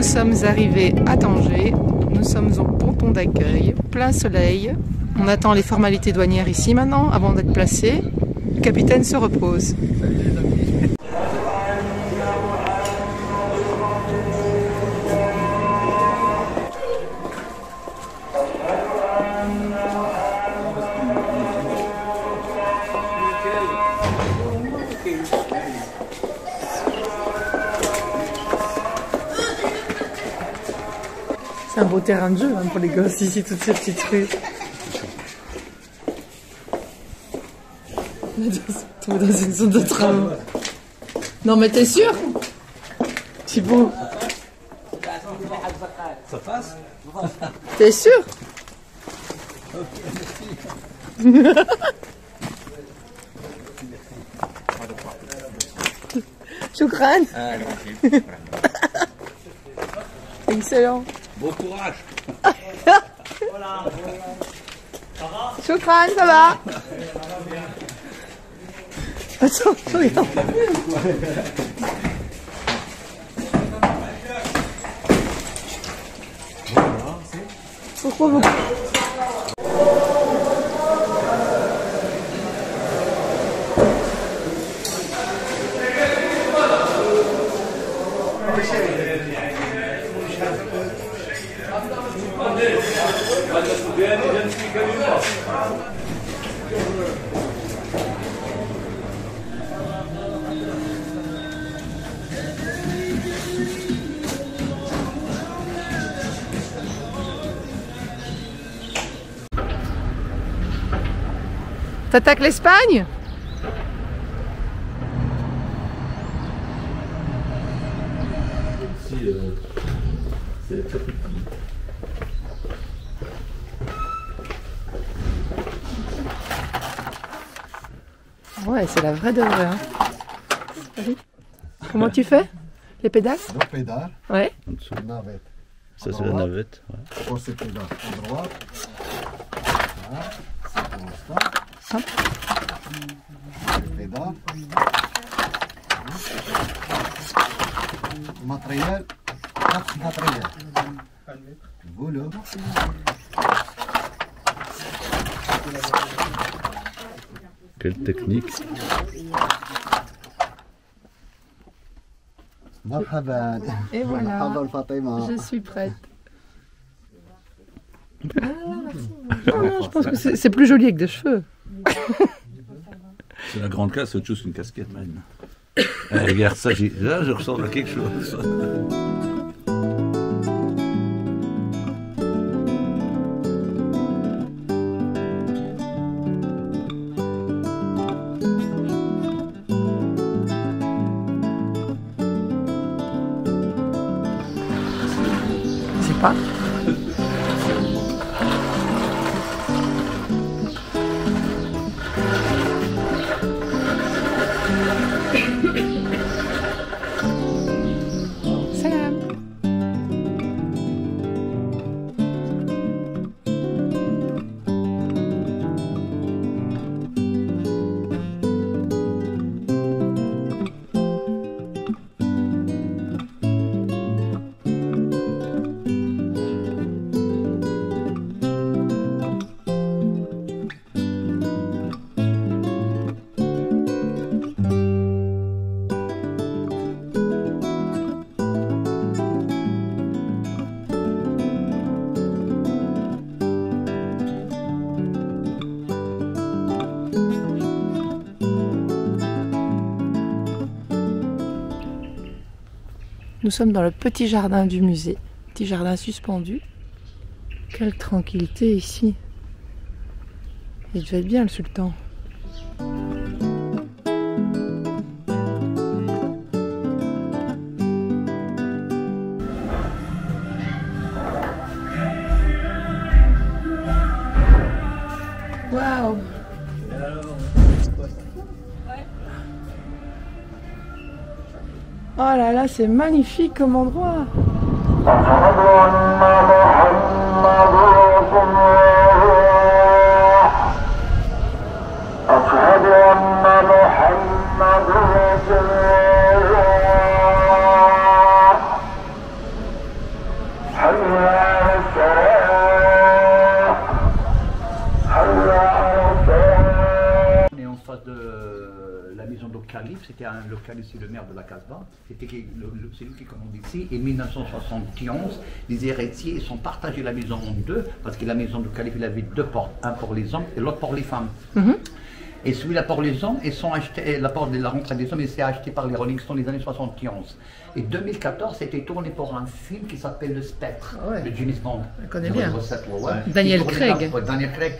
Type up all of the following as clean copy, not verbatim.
Nous sommes arrivés à Tanger, nous sommes au ponton d'accueil, plein soleil. On attend les formalités douanières ici maintenant, avant d'être placé. Le capitaine se repose. C'est un beau terrain de jeu hein, pour les gosses ici, toutes ces petites rues. On est dans une zone de travaux. Non mais t'es sûr? C'est beau. Ça passe? T'es sûr? Choukran. Excellent. Bon courage. Choukran, ça va? Attends, je regarde. Pourquoi vous... T'attaques l'Espagne? Ici, c'est très petit. Ouais, c'est la vraie de vrai. Hein. Comment tu fais? Les pédales? Le pédale, Ouais. En dessous. navette. Ça, c'est la navette. Ouais. Pour ce pédale à droite. Voilà, c'est pour l'instant. Hop. Le pédale. Matériel, 4 matériels. Voilà. Quelle technique. Marhaban. Et voilà. Marhaban Fatima. Je suis prête. Ah, merci. Non, je pense que c'est plus joli avec des cheveux. C'est la grande classe, c'est autre chose qu'une casquette, man. Regarde ça, là, je ressens quelque chose. Je sais pas. Salam. Nous sommes dans le petit jardin du musée, petit jardin suspendu. Quelle tranquillité ici. Il devait être bien le sultan. Waouh! Oh là là, c'est magnifique comme endroit! maison de calife, c'était le calife, c'est le maire de la Casbah, c'est lui qui commande ici. Et en 1971, les héritiers ils sont partagés la maison en deux, parce que la maison du calife, il avait deux portes, un pour les hommes et l'autre pour les femmes. Et celui-là pour les hommes, ils sont achetés, la porte de la rentrée des hommes, c'est acheté par les Rolling Stones les années 71. Et 2014, c'était tourné pour un film qui s'appelle Le Spectre, de James Bond. Je connais bien. 007, Daniel Craig. Daniel Craig.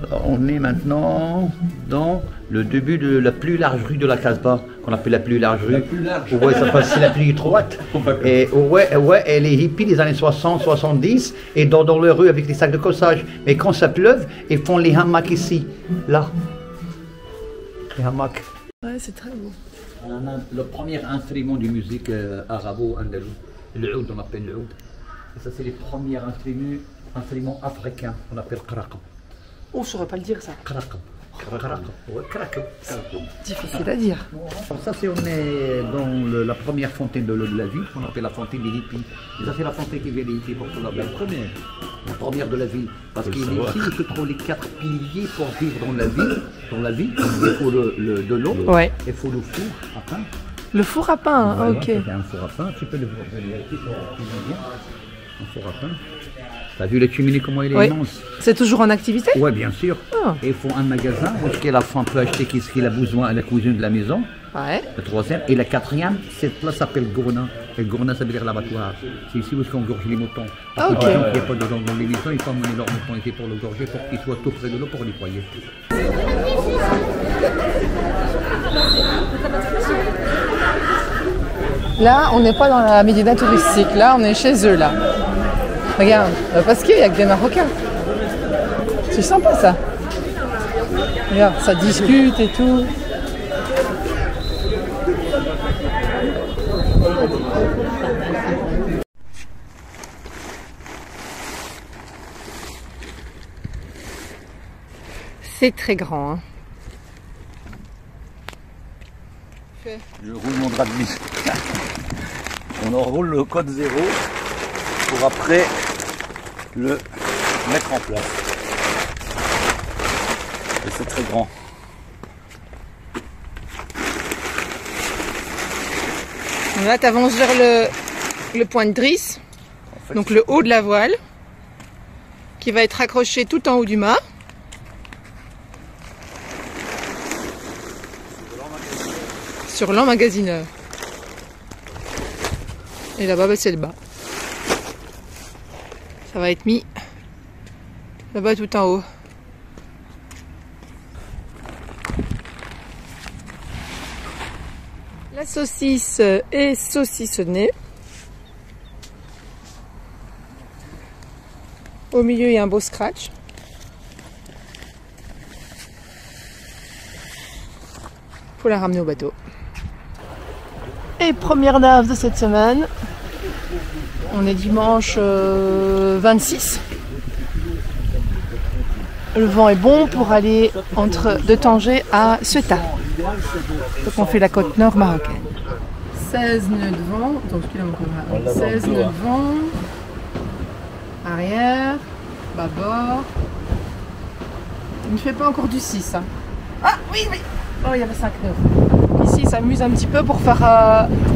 Alors, on est maintenant dans le début de la plus large rue de la Casbah, qu'on appelle la plus large rue. La plus large. Ouais, ça passe, c'est la plus étroite. Et ouais, les hippies des années 60, 70, et dans les rues avec des sacs de cossage. Mais quand ça pleuve, ils font les hamacs ici, là. Les hamacs. Ouais, c'est très beau. On a le premier instrument de musique arabo-andalou, le oud, on appelle le oud. Et ça, c'est les premiers instruments africains, on appelle kraqab. Oh, je ne saurais pas le dire ça. Kraqab. Ouais, kraqab. Difficile à dire. Ça, c'est on est dans la première fontaine de l'eau de la ville, qu'on appelle la fontaine des hippies. Et ça, c'est la fontaine qui vient des hippies pour tout la première. La première de la ville. Parce qu'il est ici, il se trouve les 4 piliers pour vivre dans la ville. Il faut de l'eau, il faut le four à pain. Le four à pain, Voilà, ok. c'est un four à pain, tu peux le voir ici, un four à pain. T'as vu la cheminée comment elle est immense? C'est toujours en activité? Oui, bien sûr. Et il faut un magasin où est-ce que la femme peut acheter ce qu'il a besoin à la cuisine de la maison. Ouais. Le troisième. Et la quatrième, cette place s'appelle Gourna. Et Gourna, ça veut dire l'abattoir. C'est ici où est-ce qu'on gorge les moutons. Ok. Il n'y a pas de gens dans les maisons, ils font amener leurs moutons ici pour le gorger, pour qu'ils soient tout près de l'eau pour les nettoyer. Là, on n'est pas dans la médina touristique. Là, on est chez eux, là. Regarde, parce qu'il y a que des Marocains. C'est sympa, ça. Regarde, ça discute et tout. C'est très grand, hein. Je roule mon drap de vis. On enroule le code 0 pour après le mettre en place. Et c'est très grand. Là, tu avances vers le point de drisse, En fait, donc le haut de la voile, qui va être accroché tout en haut du mât. Sur l'emmagasineur. Et là-bas, bah, c'est le bas. Ça va être mis là-bas tout en haut. La saucisse est saucissonnée. Au milieu, il y a un beau scratch. Faut la ramener au bateau. Et première nave de cette semaine. On est dimanche 26. Le vent est bon pour aller de Tanger à Ceuta. Donc on fait la côte nord marocaine. 16 nœuds de vent. Attends, 16 nœuds de vent. Arrière. Bâbord. Il ne fait pas encore du 6. Hein. Ah oui, oui. Oh, il y avait 5 nœuds. Ici, il s'amuse un petit peu pour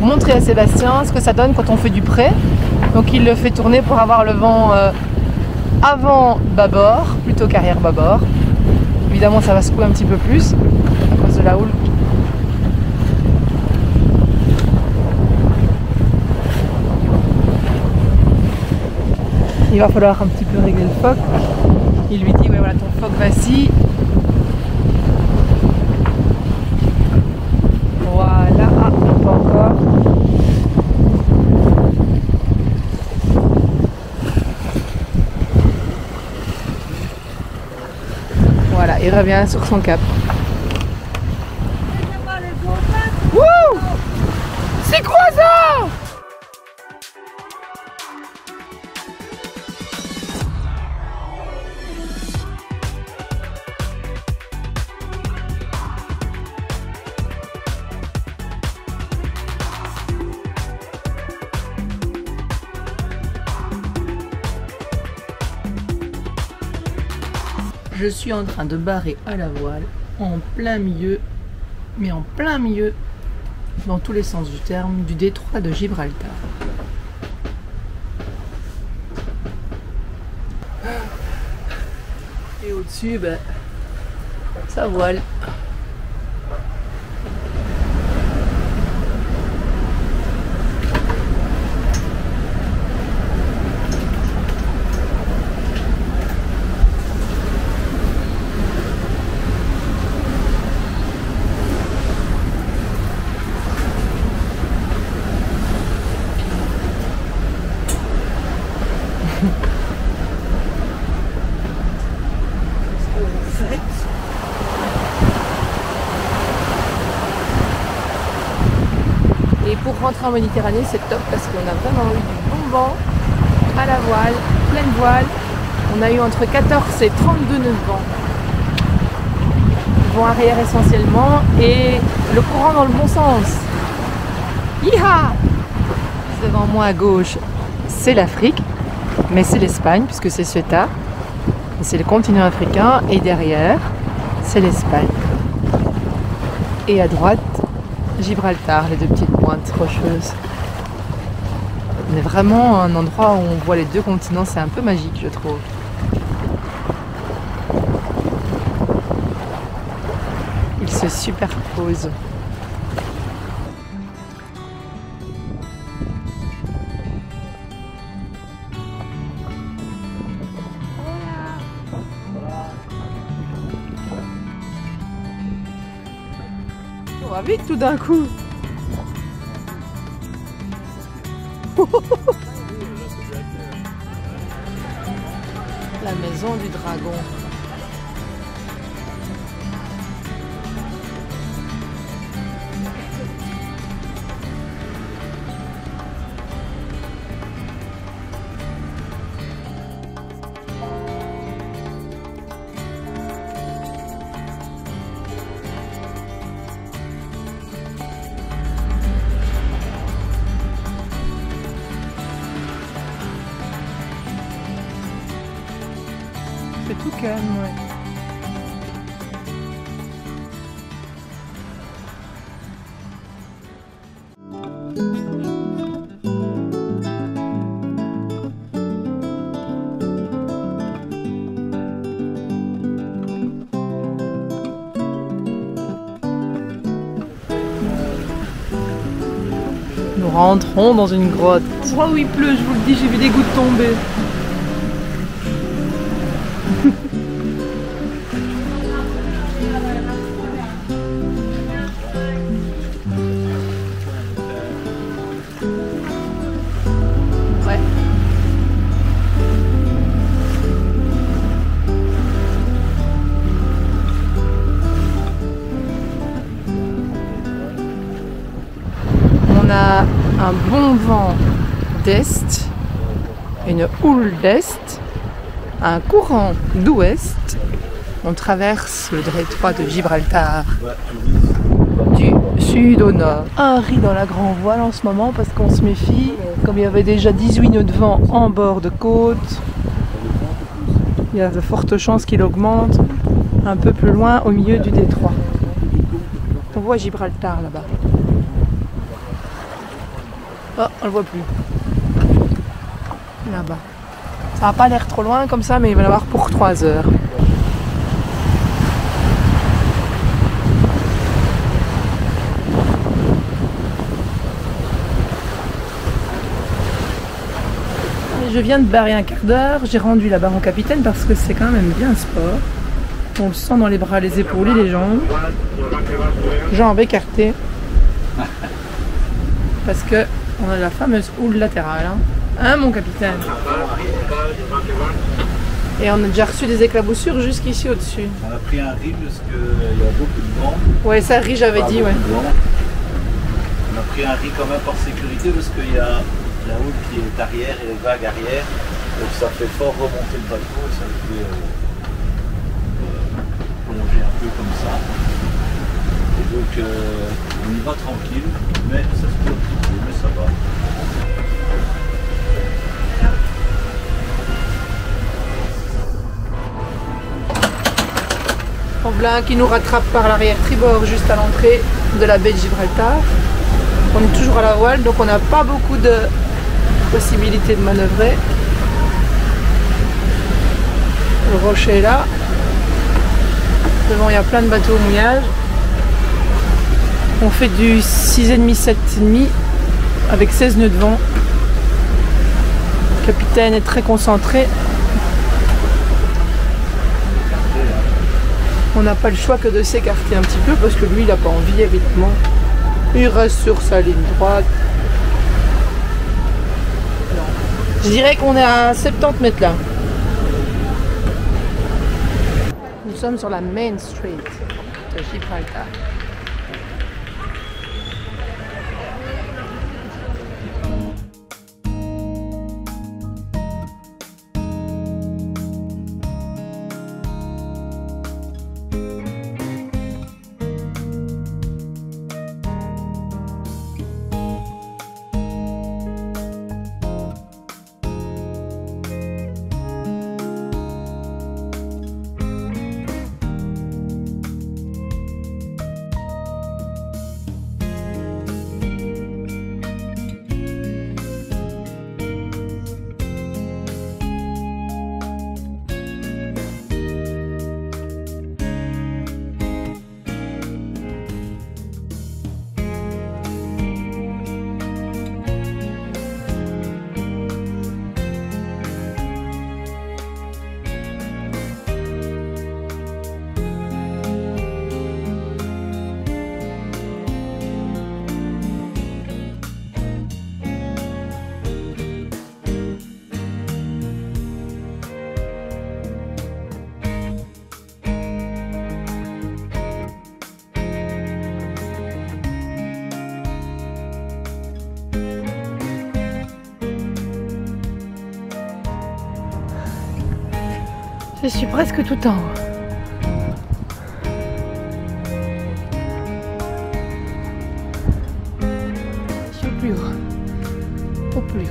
montrer à Sébastien ce que ça donne quand on fait du près. Donc il le fait tourner pour avoir le vent avant bâbord plutôt qu'arrière bâbord. Évidemment, ça va secouer un petit peu plus à cause de la houle. Il va falloir un petit peu régler le phoque. Il lui dit, ouais, voilà, ton phoque vacille. Voilà, ah, pas encore. Voilà, il revient sur son cap. Wouh! C'est quoi ça? Je suis en train de barrer à la voile en plein milieu mais en plein milieu, dans tous les sens du terme, du détroit de Gibraltar. Et au-dessus, ben, ça voile. Et pour rentrer en Méditerranée, c'est top parce qu'on a vraiment eu du bon vent à la voile, pleine voile. On a eu entre 14 et 32 nœuds de vent. Vent arrière essentiellement et le courant dans le bon sens. Hi-ha! Devant moi à gauche, c'est l'Afrique, mais c'est l'Espagne puisque c'est Ceuta. C'est le continent africain et derrière, c'est l'Espagne. Et à droite, Gibraltar, les deux petites pointes rocheuses. On est vraiment à un endroit où on voit les deux continents, c'est un peu magique, je trouve. Ils se superposent. On va vite tout d'un coup. La maison du dragon. C'est tout calme, ouais. Nous rentrons dans une grotte. Oh oui, il pleut, je vous le dis, j'ai vu des gouttes tomber. Ouais. On a un bon vent d'est, une houle d'est, un courant d'ouest. On traverse le détroit de Gibraltar du sud au nord. Un riz dans la grand voile en ce moment parce qu'on se méfie. Comme il y avait déjà 18 nœuds de vent en bord de côte, il y a de fortes chances qu'il augmente un peu plus loin au milieu du détroit. On voit Gibraltar là-bas. Oh, on le voit plus. Là-bas. Ça n'a pas l'air trop loin comme ça, mais il va y en avoir pour 3 heures. Je viens de barrer un quart d'heure, j'ai rendu la barre au capitaine parce que c'est quand même bien un sport. On le sent dans les bras, les épaules et les jambes. Jambes écartées. Parce que on a la fameuse houle latérale. Hein mon capitaine? Et on a déjà reçu des éclaboussures jusqu'ici au-dessus. On a pris un riz parce qu'il y a beaucoup de vent. Ouais, ça riz j'avais dit, ouais. On a pris un riz quand même par sécurité parce qu'il y a la houle qui est arrière et les vagues arrière. Donc ça fait fort remonter le bateau et ça fait plonger un peu comme ça. Et donc on y va tranquille, mais ça se peut un petit peu, mais ça va. On Dublin qui nous rattrape par l'arrière tribord juste à l'entrée de la baie de Gibraltar. On est toujours à la voile, donc on n'a pas beaucoup de possibilités de manœuvrer. Le rocher est là. Devant, il y a plein de bateaux au mouillage. On fait du 6,5, 7,5 avec 16 nœuds de vent. Le capitaine est très concentré. On n'a pas le choix que de s'écarter un petit peu parce que lui, il n'a pas envie, évidemment. Il reste sur sa ligne droite. Je dirais qu'on est à 70 mètres là. Nous sommes sur la Main Street de Gibraltar. Je suis presque tout en haut. Je suis au plus haut. Au plus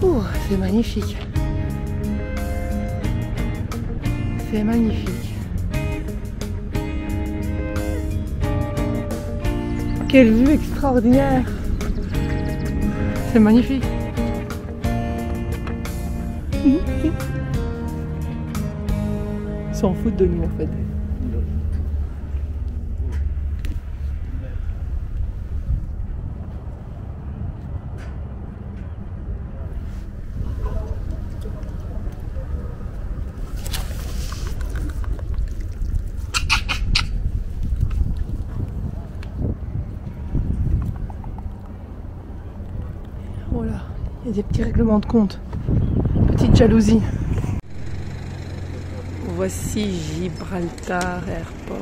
haut. Ouh, c'est magnifique. C'est magnifique. Quelle vue extraordinaire. C'est magnifique. S'en foutent de nous en fait. Voilà, il y a des petits règlements de compte. Petite jalousie. Voici Gibraltar Airport.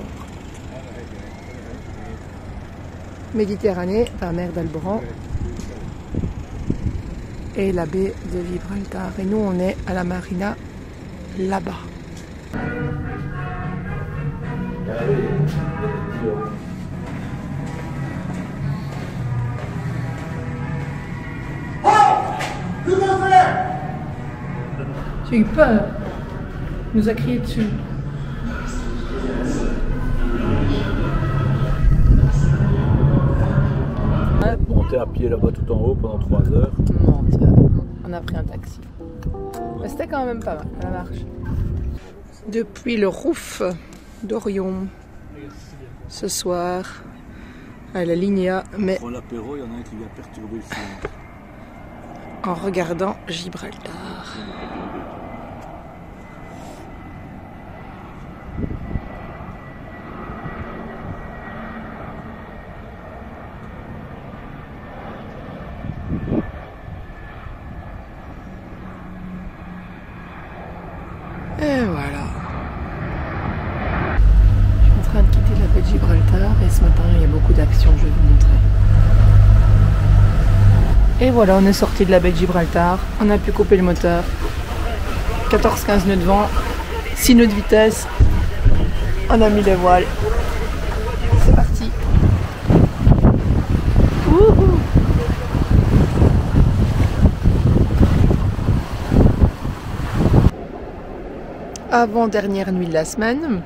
Méditerranée, la mer d'Alboran et la baie de Gibraltar. Et nous, on est à la marina là-bas. J'ai eu peur. Il nous a crié dessus. Monter à pied là-bas tout en haut pendant 3 heures. On a pris un taxi. Mais c'était quand même pas mal, la marche. Depuis le Rouf d'Orion, ce soir, à la Linea, mais Pour l'apéro, il y en a un qui vient perturber le film. en regardant Gibraltar. Et voilà. Je suis en train de quitter la baie de Gibraltar et ce matin il y a beaucoup d'actions, je vais vous montrer. Et voilà, on est sorti de la baie de Gibraltar, on a pu couper le moteur. 14-15 nœuds de vent, 6 nœuds de vitesse, on a mis les voiles. C'est parti. Wouhou. avant-dernière nuit de la semaine,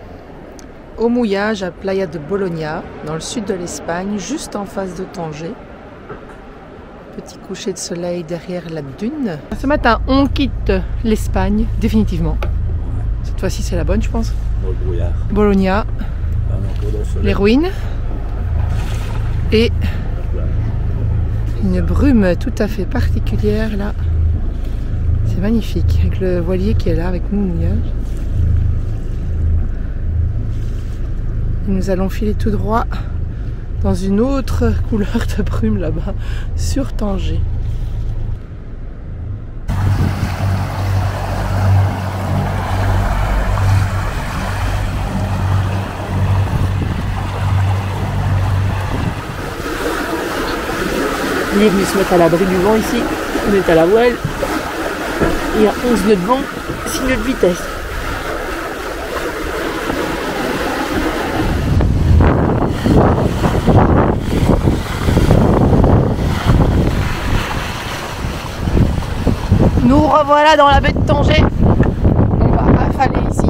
au mouillage à Playa de Bologna, dans le sud de l'Espagne, juste en face de Tanger. Petit coucher de soleil derrière la dune. Ce matin, on quitte l'Espagne, définitivement. Cette fois-ci, c'est la bonne, je pense. Bologna, les ruines et une brume tout à fait particulière là. C'est magnifique, avec le voilier qui est là avec nous au mouillage. Et nous allons filer tout droit dans une autre couleur de brume là-bas, sur Tanger. On est venu se mettre à l'abri du vent ici, on est à la voile, il y a 11 nœuds de vent, 6 nœuds de vitesse. Nous revoilà dans la baie de Tanger, on va affaler ici.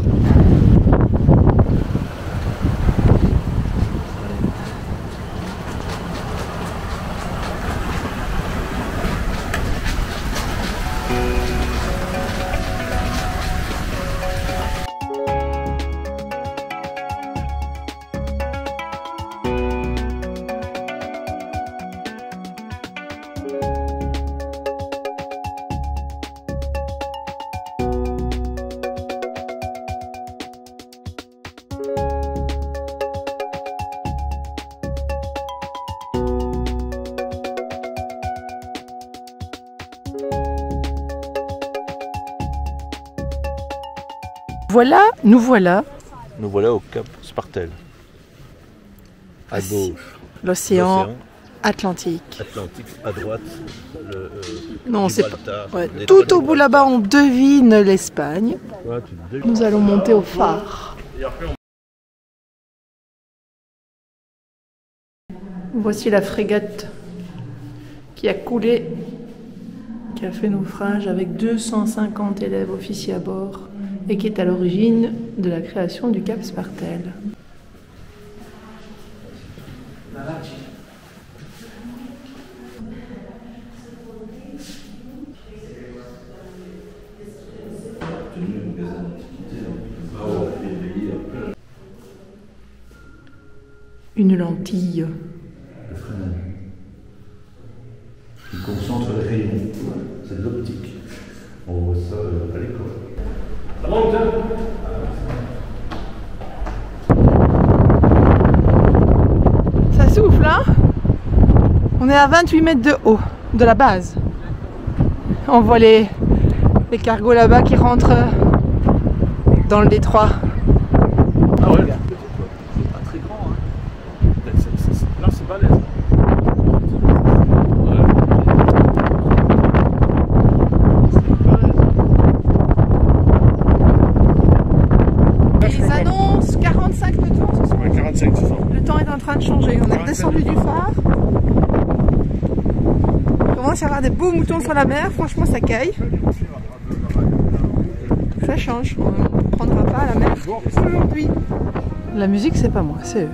Nous voilà au Cap Spartel. À gauche, l'océan Atlantique. Atlantique, à droite, non, c'est pas. Ouais. Tout au bout là-bas, on devine l'Espagne. Ouais, nous allons monter au phare. Voici la frégate qui a coulé, qui a fait naufrage avec 250 élèves officiers à bord et qui est à l'origine de la création du Cap Spartel. Une lentille. Qui concentre les rayons. C'est de l'optique. On voit ça à l'école. Ça souffle, hein? On est à 28 mètres de haut, de la base. On voit les cargos là-bas qui rentrent dans le détroit. Ah ouais, c'est pas très grand, hein? Non, c'est balèze. Ils annoncent 45 de temps ce soir. Ouais, 45 ce soir. Le temps est en train de changer. On est redescendu du phare. Il commence à y avoir des beaux moutons sur la mer. Franchement, ça caille. Ça change. On ne prendra pas la mer aujourd'hui. La musique, c'est pas moi, c'est eux.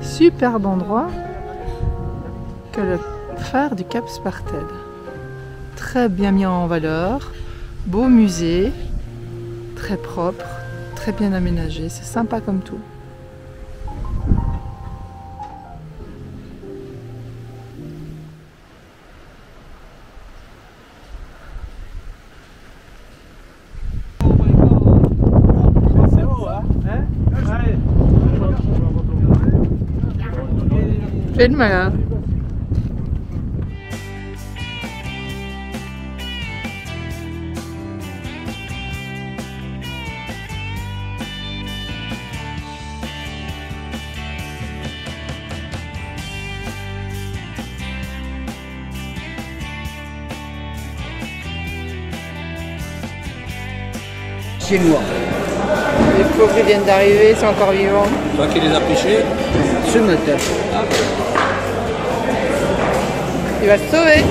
Superbe endroit que le phare du Cap Spartel. Très bien mis en valeur. Beau musée. Très propre. Très bien aménagé. C'est sympa comme tout. Fais le malin. Chinois. Les pauvres qui viennent d'arriver, ils sont encore vivants. Toi qui les as pêchés? Ce matin. Il va se sauver.